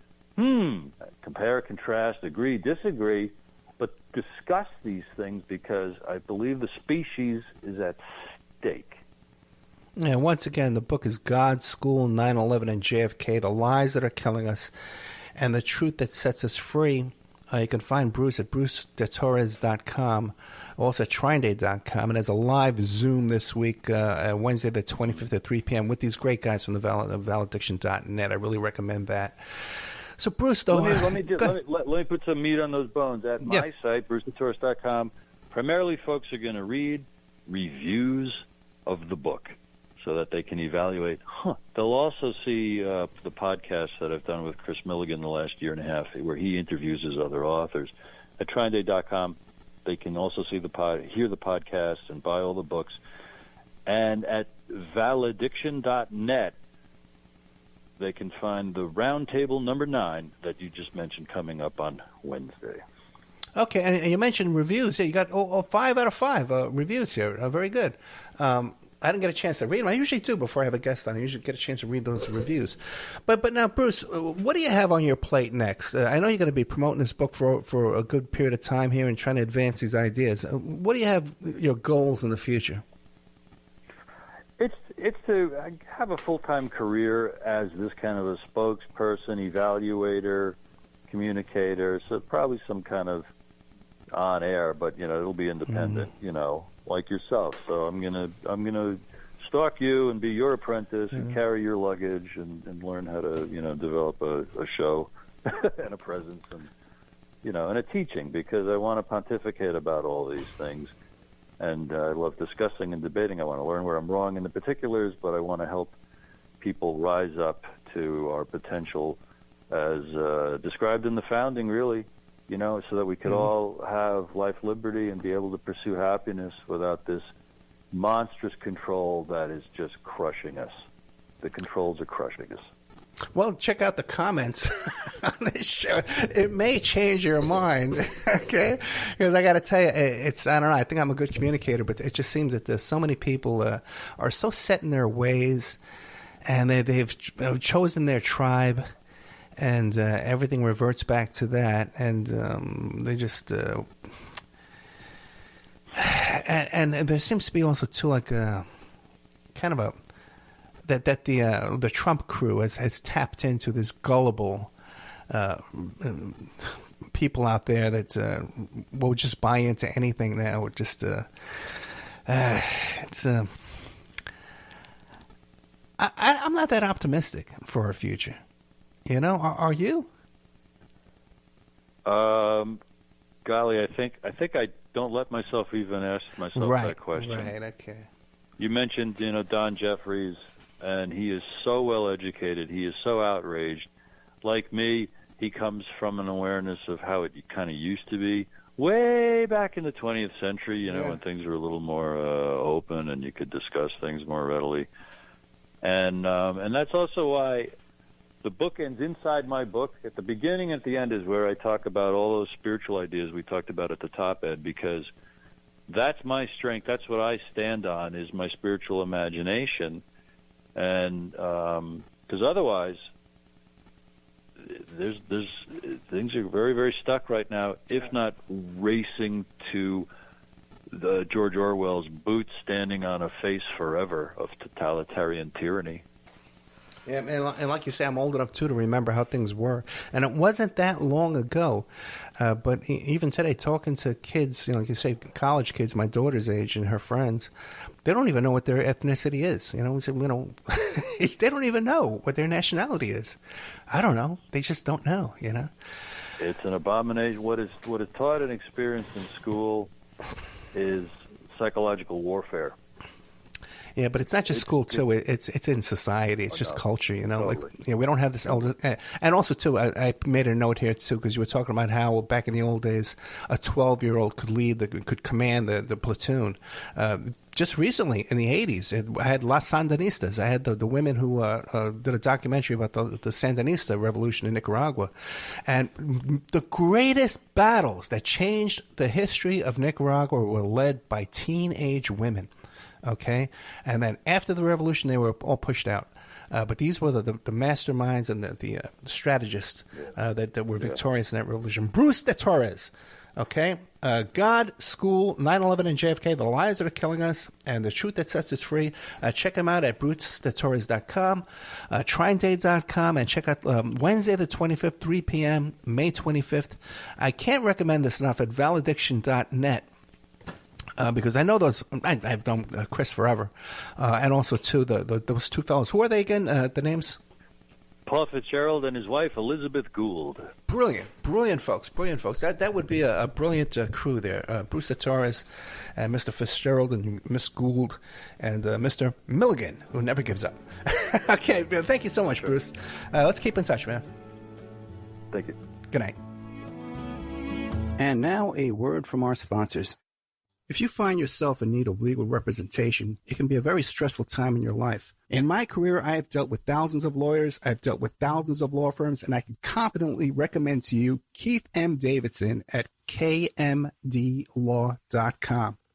compare, contrast, agree, disagree, but discuss these things, because I believe the species is at stake. And once again, the book is God's School, 9/11, and JFK, the lies that are killing us and the truth that sets us free. You can find Bruce at brucedetorres.com, also at trineday.com, and there's a live Zoom this week, Wednesday the 25th at 3 p.m. with these great guys from the valediction.net. I really recommend that. So, Bruce, though... Let me put some meat on those bones. At my site, brucedetorres.com, primarily folks are going to read reviews of the book so that they can evaluate. They'll also see the podcast that I've done with Chris Milligan the last year and a half, where he interviews his other authors. At trineday.com, they can also see hear the podcast and buy all the books. And at valediction.net, they can find the roundtable number 9 that you just mentioned coming up on Wednesday. Okay, and you mentioned reviews. Yeah, you got 5 out of 5 reviews here. Very good. I didn't get a chance to read them. I usually do before I have a guest on. I usually get a chance to read those reviews. But now, Bruce, what do you have on your plate next? I know you're going to be promoting this book for a good period of time here and trying to advance these ideas. What do you have your goals in the future? It's to have a full-time career as this kind of a spokesperson, evaluator, communicator. So probably some kind of on air, but it'll be independent. Like yourself. So I'm gonna stalk you and be your apprentice and carry your luggage and learn how to develop a show and a presence and a teaching, because I want to pontificate about all these things, and I love discussing and debating. I want to learn where I'm wrong in the particulars, but I want to help people rise up to our potential as described in the founding, really. So that we could all have life, liberty, and be able to pursue happiness without this monstrous control that is just crushing us. The controls are crushing us. Well, check out the comments on this show. It may change your mind, okay? Because I got to tell you, I don't know, I think I'm a good communicator, but it just seems that there's so many people are so set in their ways, and they've chosen their tribe, and everything reverts back to that, and they just and there seems to be also too like a kind of a that the Trump crew has tapped into this gullible people out there that will just buy into anything now. Just it's I'm not that optimistic for our future. Are you? Golly, I think I don't let myself even ask myself that question. Right, okay. You mentioned, Don Jeffries, and he is so well educated. He is so outraged. Like me, he comes from an awareness of how it kind of used to be way back in the 20th century, when things were a little more open and you could discuss things more readily. And that's also why the book ends inside my book. At the beginning and at the end is where I talk about all those spiritual ideas we talked about at the top, Ed, because that's my strength. That's what I stand on, is my spiritual imagination. And because otherwise, there's things are very, very stuck right now, if not racing to the George Orwell's boots standing on a face forever of totalitarian tyranny. Yeah, and like you say, I'm old enough, too, to remember how things were. And it wasn't that long ago. But even today, talking to kids, like you say, college kids, my daughter's age and her friends, they don't even know what their ethnicity is. We say, they don't even know what their nationality is. I don't know. They just don't know, It's an abomination. What is taught and experienced in school is psychological warfare. Yeah, but it's not just school too. It's in society. It's just culture, Totally. Like we don't have this elder. And also too, I made a note here too, because you were talking about how back in the old days, a 12-year-old could command the platoon. Just recently, in the 80s, I had Las Sandinistas. I had the women who did a documentary about the Sandinista revolution in Nicaragua. And the greatest battles that changed the history of Nicaragua were led by teenage women. Okay, and then after the revolution, they were all pushed out. But these were the masterminds and the strategists that were victorious in that revolution. Bruce de Torres, okay? God, School, 9/11 and JFK, the lies that are killing us, and the truth that sets us free. Check him out at brucedetorres.com, trinday.com, and check out Wednesday the 25th, 3 p.m., May 25th. I can't recommend this enough at valediction.net. Because I know those, I've done Chris forever, and also too those two fellows. Who are they again? The names? Paul Fitzgerald and his wife Elizabeth Gould. Brilliant folks. That would be a brilliant crew there. Bruce de Torres, and Mr. Fitzgerald, and Miss Gould, and Mr. Milligan, who never gives up. Okay, man, thank you so much, Bruce. Let's keep in touch, man. Thank you. Good night. And now a word from our sponsors. If you find yourself in need of legal representation, it can be a very stressful time in your life. In my career, I have dealt with thousands of lawyers, I've dealt with thousands of law firms, and I can confidently recommend to you Keith M. Davidson at kmdlaw.com.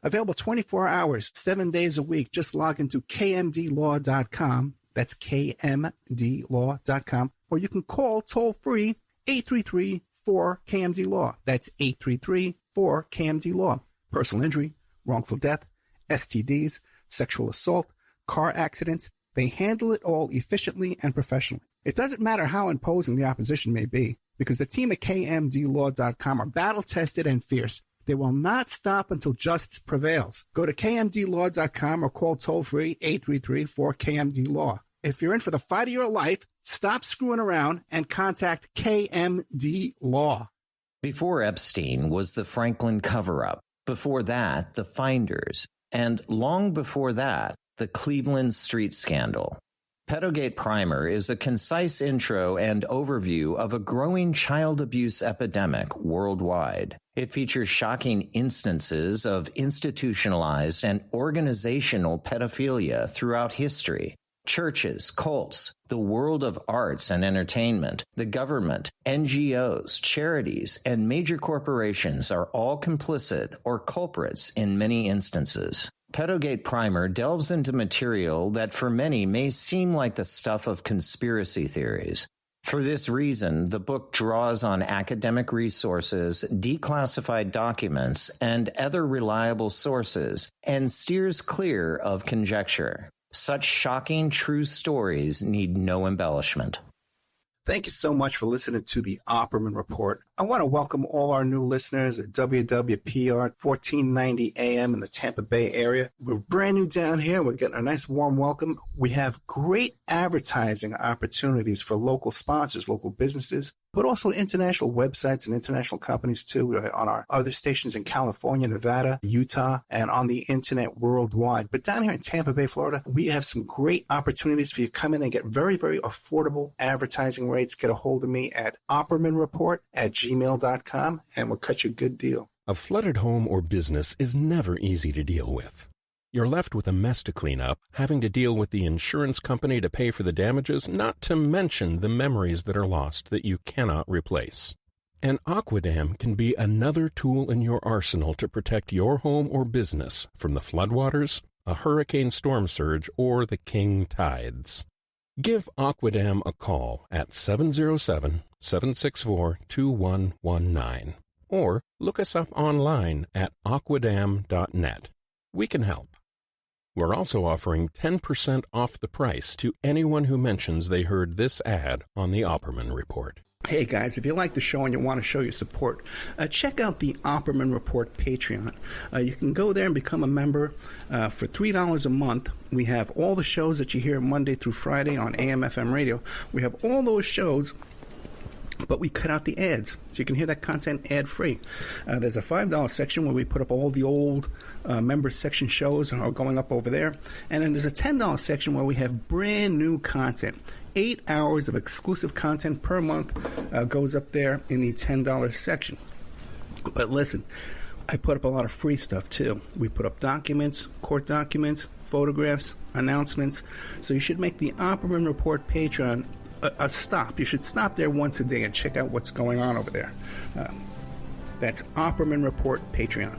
Available 24 hours, 7 days a week. Just log into kmdlaw.com. That's kmdlaw.com. Or you can call toll-free 833-4KMD-LAW. That's 833-4KMD-LAW. Personal injury, wrongful death, STDs, sexual assault, car accidents. They handle it all efficiently and professionally. It doesn't matter how imposing the opposition may be, because the team at kmdlaw.com are battle-tested and fierce. They will not stop until justice prevails. Go to kmdlaw.com or call toll-free 833-4KMD-LAW. If you're in for the fight of your life, stop screwing around and contact KMD Law. Before Epstein was the Franklin cover-up. Before that, the Finders. And long before that, the Cleveland Street Scandal. Pedogate Primer is a concise intro and overview of a growing child abuse epidemic worldwide. It features shocking instances of institutionalized and organizational pedophilia throughout history. Churches, cults, the world of arts and entertainment, the government, NGOs, charities, and major corporations are all complicit or culprits in many instances. Pedogate Primer delves into material that for many may seem like the stuff of conspiracy theories. For this reason, the book draws on academic resources, declassified documents, and other reliable sources, and steers clear of conjecture. Such shocking true stories need no embellishment. Thank you so much for listening to the Opperman Report. I want to welcome all our new listeners at WWPR 1490 AM in the Tampa Bay area. We're brand new down here. We're getting a nice warm welcome. We have great advertising opportunities for local sponsors, local businesses, but also international websites and international companies too. We're on our other stations in California, Nevada, Utah, and on the internet worldwide. But down here in Tampa Bay, Florida, we have some great opportunities for you to come in and get very, very affordable advertising rates. Get a hold of me at oppermanreport@gmail.com and we'll cut you a good deal. A flooded home or business is never easy to deal with. You're left with a mess to clean up, having to deal with the insurance company to pay for the damages, not to mention the memories that are lost that you cannot replace. And Aquadam can be another tool in your arsenal to protect your home or business from the floodwaters, a hurricane storm surge, or the king tides. Give Aquadam a call at 707-764-2119 or look us up online at aquadam.net. We can help. We're also offering 10% off the price to anyone who mentions they heard this ad on the Opperman Report. Hey guys, if you like the show and you want to show your support, check out the Opperman Report Patreon. You can go there and become a member for $3 a month. We have all the shows that you hear Monday through Friday on AM/FM radio. We have all those shows, but we cut out the ads, so you can hear that content ad-free. There's a $5 section where we put up all the old member section shows are going up over there. And then there's a $10 section where we have brand new content. 8 hours of exclusive content per month goes up there in the $10 section. But listen, I put up a lot of free stuff too. We put up documents, court documents, photographs, announcements. So you should make the Opperman Report Patreon a stop. You should stop there once a day and check out what's going on over there. That's Opperman Report Patreon.